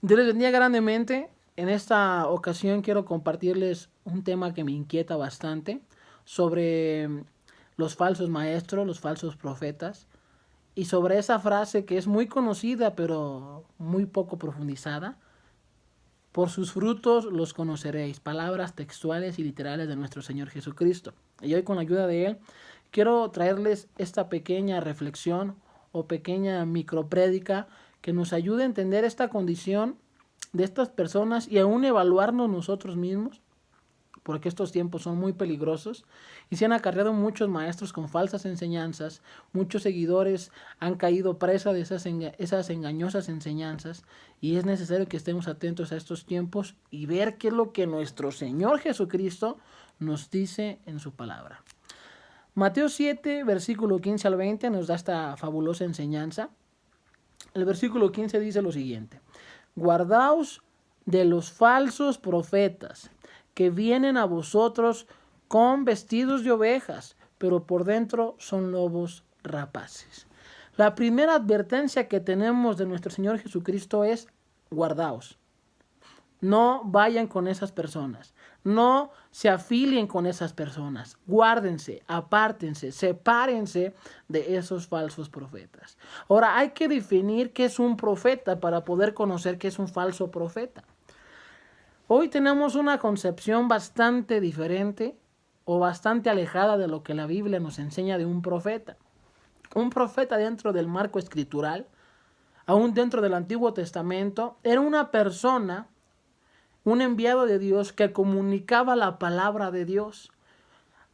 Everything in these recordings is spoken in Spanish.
Dios les bendiga grandemente. En esta ocasión quiero compartirles un tema que me inquieta bastante sobre los falsos maestros, los falsos profetas, y sobre esa frase que es muy conocida pero muy poco profundizada: por sus frutos los conoceréis. Palabras textuales y literales de nuestro Señor Jesucristo. Y hoy, con la ayuda de Él, quiero traerles esta pequeña reflexión o pequeña microprédica que nos ayude a entender esta condición de estas personas y aún evaluarnos nosotros mismos, porque estos tiempos son muy peligrosos y se han acarreado muchos maestros con falsas enseñanzas. Muchos seguidores han caído presa de esas engañosas enseñanzas, y es necesario que estemos atentos a estos tiempos y ver qué es lo que nuestro Señor Jesucristo nos dice en su palabra. Mateo 7, versículo 15 al 20 nos da esta fabulosa enseñanza. El versículo 15 dice lo siguiente: guardaos de los falsos profetas, que vienen a vosotros con vestidos de ovejas, pero por dentro son lobos rapaces. La primera advertencia que tenemos de nuestro Señor Jesucristo es: guardaos. No vayan con esas personas. No se afilien con esas personas. Guárdense, apártense, sepárense de esos falsos profetas. Ahora, hay que definir qué es un profeta para poder conocer qué es un falso profeta. Hoy tenemos una concepción bastante diferente o bastante alejada de lo que la Biblia nos enseña de un profeta. Un profeta, dentro del marco escritural, aún dentro del Antiguo Testamento, era una persona, un enviado de Dios que comunicaba la palabra de Dios.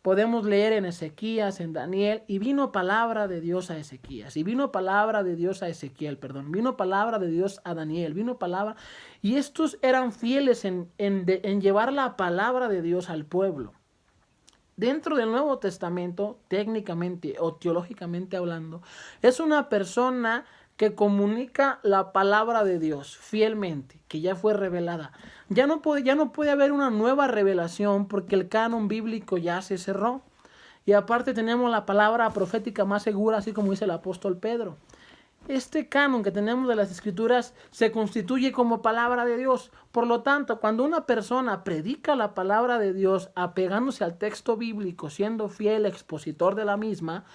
Podemos leer en Ezequías, en Daniel: y vino palabra de Dios a Ezequías, y vino palabra de Dios a Ezequiel, vino palabra de Dios a Daniel, vino palabra, y estos eran fieles en llevar la palabra de Dios al pueblo. Dentro del Nuevo Testamento, técnicamente o teológicamente hablando, es una persona que comunica la palabra de Dios fielmente, que ya fue revelada. Ya no puede haber una nueva revelación, porque el canon bíblico ya se cerró. Y aparte tenemos la palabra profética más segura, así como dice el apóstol Pedro. Este canon que tenemos de las Escrituras se constituye como palabra de Dios. Por lo tanto, cuando una persona predica la palabra de Dios apegándose al texto bíblico, siendo fiel expositor de la misma,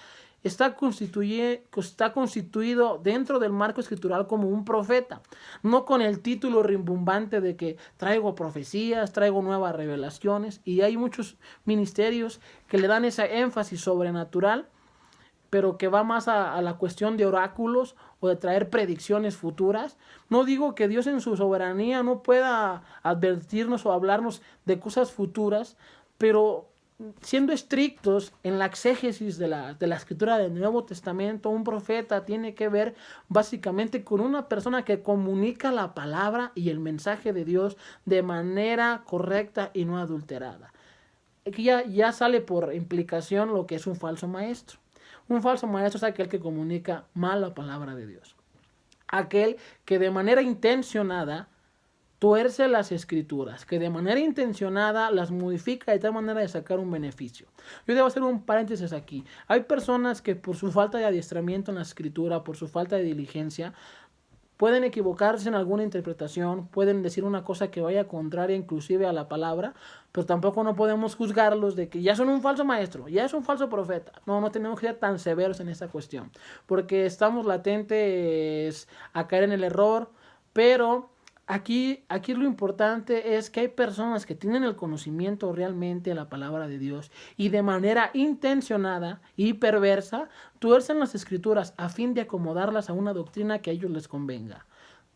está constituido dentro del marco escritural como un profeta, no con el título rimbombante de que traigo profecías, traigo nuevas revelaciones. Y hay muchos ministerios que le dan ese énfasis sobrenatural, pero que va más a la cuestión de oráculos o de traer predicciones futuras. No digo que Dios en su soberanía no pueda advertirnos o hablarnos de cosas futuras, pero siendo estrictos en la exégesis de la escritura del Nuevo Testamento, un profeta tiene que ver básicamente con una persona que comunica la palabra y el mensaje de Dios de manera correcta y no adulterada. Aquí ya sale por implicación lo que es un falso maestro. Un falso maestro es aquel que comunica mal la palabra de Dios. Aquel que de manera intencionada tuerce las escrituras, que de manera intencionada las modifica de tal manera de sacar un beneficio. Yo debo hacer un paréntesis aquí. Hay personas que, por su falta de adiestramiento en la escritura, por su falta de diligencia, pueden equivocarse en alguna interpretación, pueden decir una cosa que vaya contraria inclusive a la palabra, pero tampoco no podemos juzgarlos de que ya son un falso maestro, ya es un falso profeta. No tenemos que ser tan severos en esta cuestión, porque estamos latentes a caer en el error. Pero Aquí lo importante es que hay personas que tienen el conocimiento realmente de la palabra de Dios y de manera intencionada y perversa tuercen las escrituras a fin de acomodarlas a una doctrina que a ellos les convenga.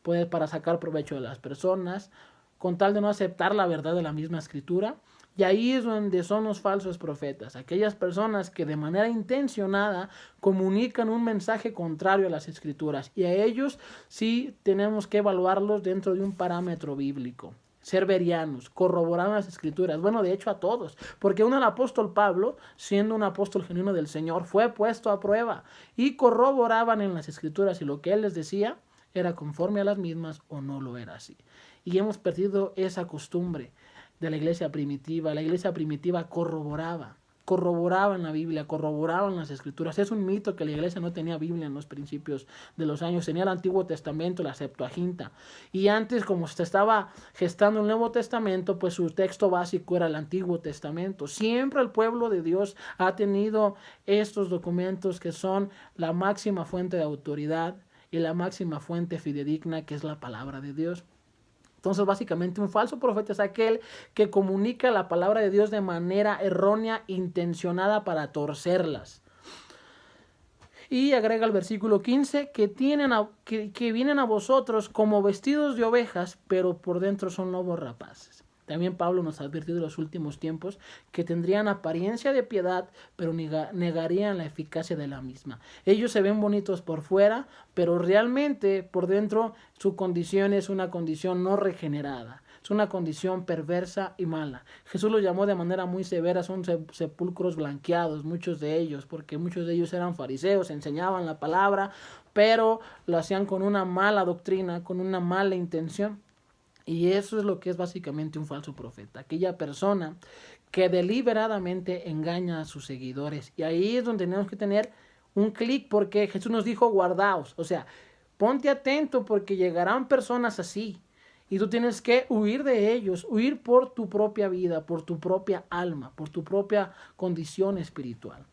Puede para sacar provecho de las personas, con tal de no aceptar la verdad de la misma escritura. Y ahí es donde son los falsos profetas, aquellas personas que de manera intencionada comunican un mensaje contrario a las escrituras, y a ellos sí tenemos que evaluarlos dentro de un parámetro bíblico. Ser verianos, corroborar las escrituras, bueno, de hecho a todos, porque aún el apóstol Pablo, siendo un apóstol genuino del Señor, fue puesto a prueba y corroboraban en las escrituras si lo que él les decía era conforme a las mismas o no lo era así. Y hemos perdido esa costumbre de la iglesia primitiva. La iglesia primitiva corroboraba corroboraban la Biblia, corroboraban las Escrituras. Es un mito que la iglesia no tenía Biblia en los principios de los años. Tenía el Antiguo Testamento, la Septuaginta. Y antes, como se estaba gestando el Nuevo Testamento, pues su texto básico era el Antiguo Testamento. Siempre el pueblo de Dios ha tenido estos documentos que son la máxima fuente de autoridad y la máxima fuente fidedigna, que es la palabra de Dios. Entonces, básicamente, un falso profeta es aquel que comunica la palabra de Dios de manera errónea, intencionada para torcerlas. Y agrega el versículo 15, que vienen a vosotros como vestidos de ovejas, pero por dentro son lobos rapaces. También Pablo nos advirtió de los últimos tiempos que tendrían apariencia de piedad, pero negarían la eficacia de la misma. Ellos se ven bonitos por fuera, pero realmente por dentro su condición es una condición no regenerada. Es una condición perversa y mala. Jesús los llamó de manera muy severa, son sepulcros blanqueados, muchos de ellos, porque muchos de ellos eran fariseos, enseñaban la palabra, pero lo hacían con una mala doctrina, con una mala intención. Y eso es lo que es básicamente un falso profeta, aquella persona que deliberadamente engaña a sus seguidores. Y ahí es donde tenemos que tener un clic, porque Jesús nos dijo guardaos, o sea, ponte atento porque llegarán personas así. Y tú tienes que huir de ellos, huir por tu propia vida, por tu propia alma, por tu propia condición espiritual.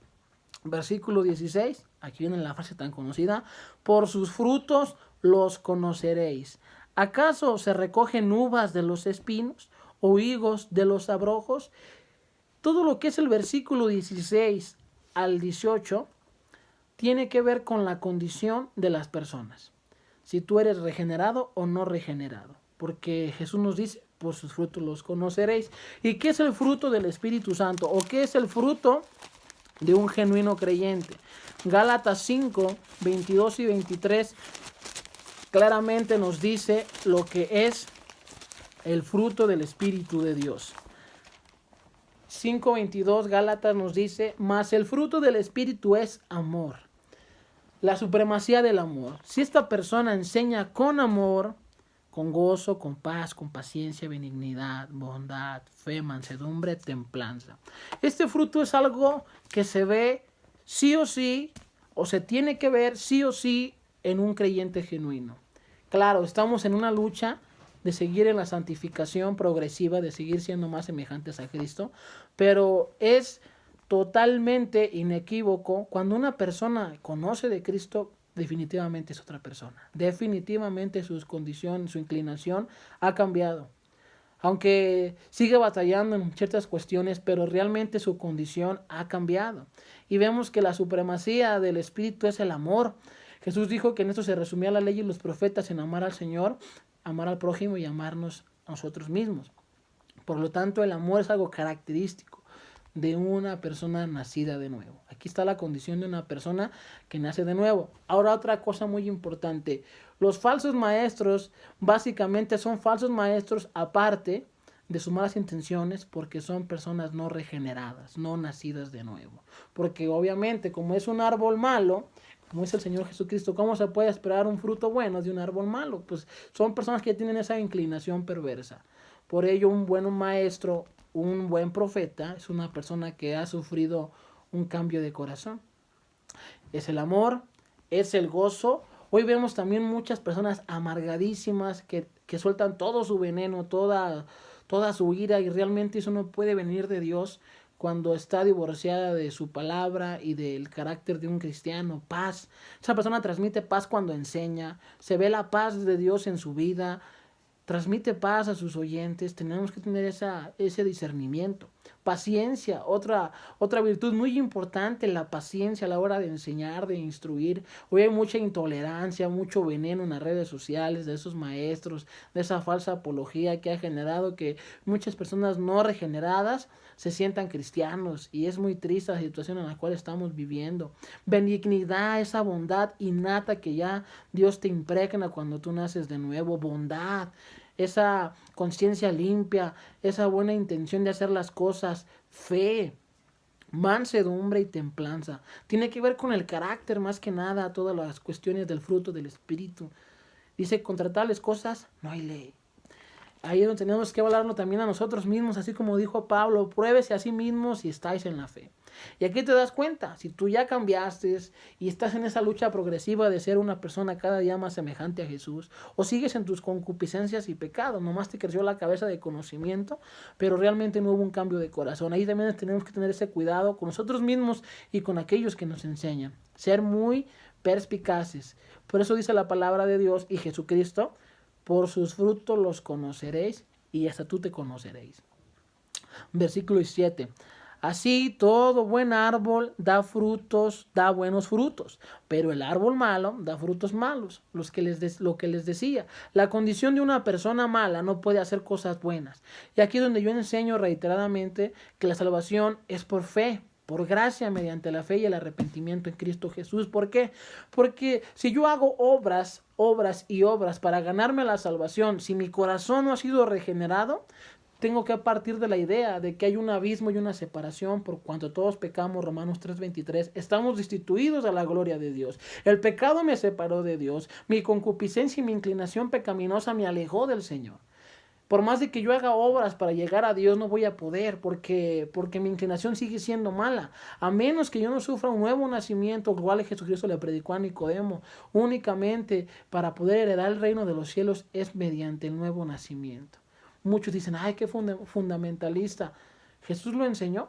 Versículo 16, aquí viene la frase tan conocida, por sus frutos los conoceréis. ¿Acaso se recogen uvas de los espinos o higos de los abrojos? Todo lo que es el versículo 16 al 18 tiene que ver con la condición de las personas. Si tú eres regenerado o no regenerado. Porque Jesús nos dice, por sus frutos los conoceréis. ¿Y qué es el fruto del Espíritu Santo? ¿O qué es el fruto de un genuino creyente? Gálatas 5, 22 y 23 claramente nos dice lo que es el fruto del Espíritu de Dios. 5:22 Gálatas nos dice, mas el fruto del Espíritu es amor. La supremacía del amor. Si esta persona enseña con amor, con gozo, con paz, con paciencia, benignidad, bondad, fe, mansedumbre, templanza. Este fruto es algo que se ve sí o sí, o se tiene que ver sí o sí en un creyente genuino. Claro, estamos en una lucha de seguir en la santificación progresiva, de seguir siendo más semejantes a Cristo, pero es totalmente inequívoco cuando una persona conoce de Cristo, definitivamente es otra persona. Definitivamente su condición, su inclinación ha cambiado. Aunque sigue batallando en ciertas cuestiones, pero realmente su condición ha cambiado. Y vemos que la supremacía del Espíritu es el amor. Jesús dijo que en esto se resumía la ley y los profetas, en amar al Señor, amar al prójimo y amarnos a nosotros mismos. Por lo tanto, el amor es algo característico de una persona nacida de nuevo. Aquí está la condición de una persona que nace de nuevo. Ahora, otra cosa muy importante. Los falsos maestros básicamente son falsos maestros aparte de sus malas intenciones, porque son personas no regeneradas, no nacidas de nuevo. Porque obviamente, como es un árbol malo, como dice el Señor Jesucristo, ¿cómo se puede esperar un fruto bueno de un árbol malo? Pues son personas que tienen esa inclinación perversa. Por ello, un buen maestro, un buen profeta, es una persona que ha sufrido un cambio de corazón. Es el amor, es el gozo. Hoy vemos también muchas personas amargadísimas que sueltan todo su veneno, toda su ira, y realmente eso no puede venir de Dios cuando está divorciada de su palabra y del carácter de un cristiano. Paz. Esa persona transmite paz cuando enseña. Se ve la paz de Dios en su vida. Transmite paz a sus oyentes. Tenemos que tener ese discernimiento. Paciencia, otra virtud muy importante, la paciencia a la hora de enseñar, de instruir. Hoy hay mucha intolerancia, mucho veneno en las redes sociales de esos maestros, de esa falsa apología que ha generado que muchas personas no regeneradas se sientan cristianos, y es muy triste la situación en la cual estamos viviendo. Benignidad, esa bondad innata que ya Dios te impregna cuando tú naces de nuevo, bondad, esa conciencia limpia, esa buena intención de hacer las cosas, fe, mansedumbre y templanza. Tiene que ver con el carácter más que nada, todas las cuestiones del fruto del Espíritu. Dice, contra tales cosas no hay ley. Ahí es donde tenemos que hablarlo también a nosotros mismos, así como dijo Pablo, pruébese a sí mismos si estáis en la fe. Y aquí te das cuenta, si tú ya cambiaste y estás en esa lucha progresiva de ser una persona cada día más semejante a Jesús, o sigues en tus concupiscencias y pecados, nomás te creció la cabeza de conocimiento, pero realmente no hubo un cambio de corazón. Ahí también tenemos que tener ese cuidado con nosotros mismos y con aquellos que nos enseñan. Ser muy perspicaces. Por eso dice la palabra de Dios y Jesucristo: por sus frutos los conoceréis y hasta tú te conoceréis. Versículo 7. Así todo buen árbol da frutos, da buenos frutos, pero el árbol malo da frutos malos. Lo que les decía, la condición de una persona mala no puede hacer cosas buenas. Y aquí es donde yo enseño reiteradamente que la salvación es por fe, por gracia, mediante la fe y el arrepentimiento en Cristo Jesús. ¿Por qué? Porque si yo hago obras para ganarme la salvación, si mi corazón no ha sido regenerado, tengo que partir de la idea de que hay un abismo y una separación por cuanto todos pecamos. Romanos 3:23, estamos destituidos de la gloria de Dios. El pecado me separó de Dios. Mi concupiscencia y mi inclinación pecaminosa me alejó del Señor. Por más de que yo haga obras para llegar a Dios, no voy a poder porque mi inclinación sigue siendo mala. A menos que yo no sufra un nuevo nacimiento, el cual Jesucristo le predicó a Nicodemo, únicamente para poder heredar el reino de los cielos es mediante el nuevo nacimiento. Muchos dicen, ay, qué fundamentalista. Jesús lo enseñó.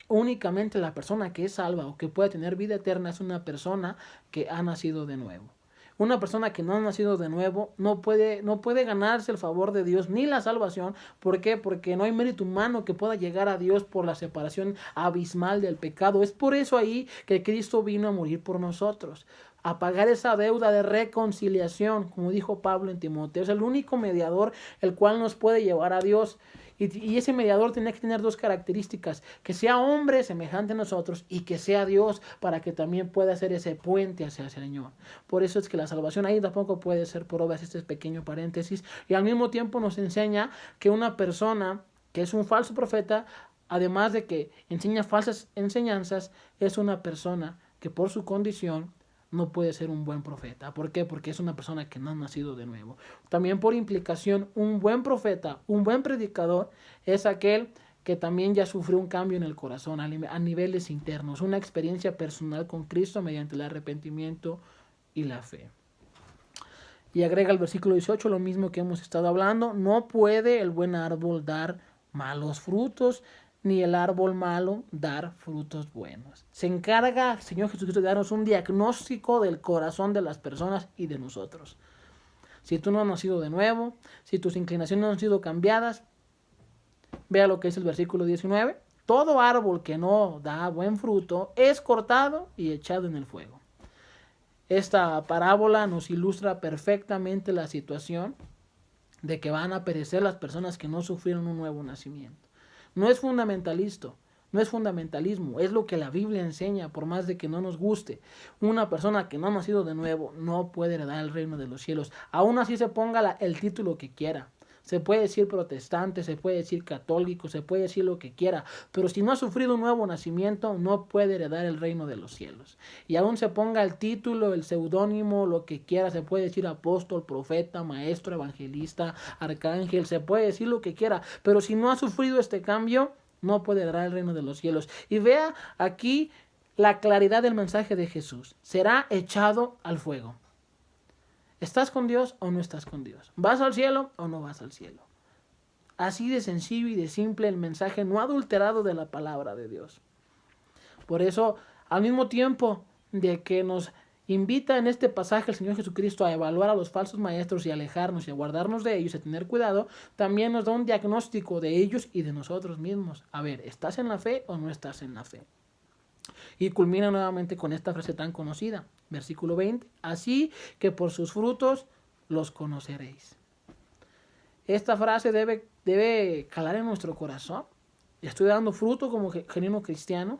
Únicamente la persona que es salva o que puede tener vida eterna es una persona que ha nacido de nuevo. Una persona que no ha nacido de nuevo no puede ganarse el favor de Dios ni la salvación. ¿Por qué? Porque no hay mérito humano que pueda llegar a Dios por la separación abismal del pecado. Es por eso ahí que Cristo vino a morir por nosotros, a pagar esa deuda de reconciliación, como dijo Pablo en Timoteo. Es el único mediador el cual nos puede llevar a Dios. Y ese mediador tiene que tener dos características: que sea hombre semejante a nosotros y que sea Dios, para que también pueda hacer ese puente hacia el Señor. Por eso es que la salvación ahí tampoco puede ser por obras. Este es pequeño paréntesis. Y al mismo tiempo nos enseña que una persona que es un falso profeta, además de que enseña falsas enseñanzas, es una persona que por su condición no puede ser un buen profeta. ¿Por qué? Porque es una persona que no ha nacido de nuevo. También por implicación, un buen profeta, un buen predicador, es aquel que también ya sufrió un cambio en el corazón a niveles internos, una experiencia personal con Cristo mediante el arrepentimiento y la fe. Y agrega el versículo 18 lo mismo que hemos estado hablando: no puede el buen árbol dar malos frutos, ni el árbol malo dar frutos buenos. Se encarga el Señor Jesucristo de darnos un diagnóstico del corazón de las personas y de nosotros. Si tú no has nacido de nuevo, si tus inclinaciones no han sido cambiadas, vea lo que es el versículo 19. Todo árbol que no da buen fruto es cortado y echado en el fuego. Esta parábola nos ilustra perfectamente la situación de que van a perecer las personas que no sufrieron un nuevo nacimiento. No es fundamentalismo, es lo que la Biblia enseña, por más de que no nos guste. Una persona que no ha nacido de nuevo no puede heredar el reino de los cielos. Aún así se ponga el título que quiera. Se puede decir protestante, se puede decir católico, se puede decir lo que quiera, pero si no ha sufrido un nuevo nacimiento, no puede heredar el reino de los cielos. Y aún se ponga el título, el seudónimo, lo que quiera, se puede decir apóstol, profeta, maestro, evangelista, arcángel, se puede decir lo que quiera, pero si no ha sufrido este cambio, no puede heredar el reino de los cielos. Y vea aquí la claridad del mensaje de Jesús: será echado al fuego. ¿Estás con Dios o no estás con Dios? ¿Vas al cielo o no vas al cielo? Así de sencillo y de simple el mensaje no adulterado de la palabra de Dios. Por eso, al mismo tiempo de que nos invita en este pasaje el Señor Jesucristo a evaluar a los falsos maestros y alejarnos y a guardarnos de ellos y a tener cuidado, también nos da un diagnóstico de ellos y de nosotros mismos. A ver, ¿estás en la fe o no estás en la fe? Y culmina nuevamente con esta frase tan conocida, versículo 20: así que por sus frutos los conoceréis. Esta frase debe calar en nuestro corazón. Estoy dando fruto como genuino cristiano.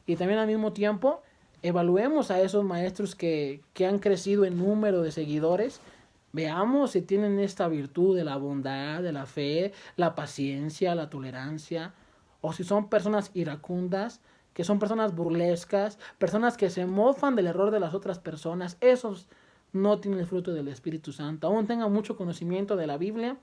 Y también al mismo tiempo evaluemos a esos maestros que han crecido en número de seguidores. Veamos si tienen esta virtud de la bondad, de la fe, la paciencia, la tolerancia, o si son personas iracundas, que son personas burlescas, personas que se mofan del error de las otras personas. Esos no tienen el fruto del Espíritu Santo. Aún tengan mucho conocimiento de la Biblia,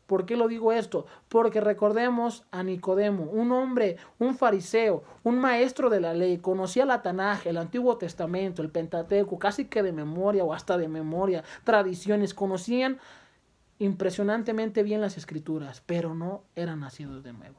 ¿Por qué lo digo esto? Porque recordemos a Nicodemo, un hombre, un fariseo, un maestro de la ley, conocía la Tanaj, el Antiguo Testamento, el Pentateuco, casi que de memoria o hasta de memoria, tradiciones, conocían impresionantemente bien las escrituras, pero no eran nacidos de nuevo.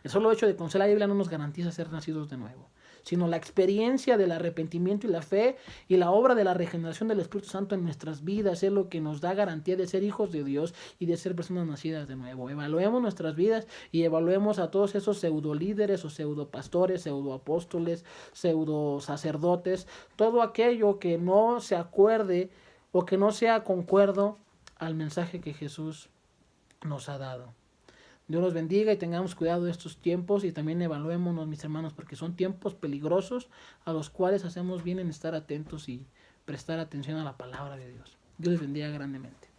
El solo hecho de conocer la Biblia no nos garantiza ser nacidos de nuevo, sino la experiencia del arrepentimiento y la fe y la obra de la regeneración del Espíritu Santo en nuestras vidas es lo que nos da garantía de ser hijos de Dios y de ser personas nacidas de nuevo. Evaluemos nuestras vidas y evaluemos a todos esos pseudo líderes o pseudo pastores, pseudo apóstoles, pseudo sacerdotes, todo aquello que no se acuerde o que no sea concuerdo al mensaje que Jesús nos ha dado. Dios los bendiga y tengamos cuidado de estos tiempos y también evaluémonos, mis hermanos, porque son tiempos peligrosos a los cuales hacemos bien en estar atentos y prestar atención a la palabra de Dios. Dios les bendiga grandemente.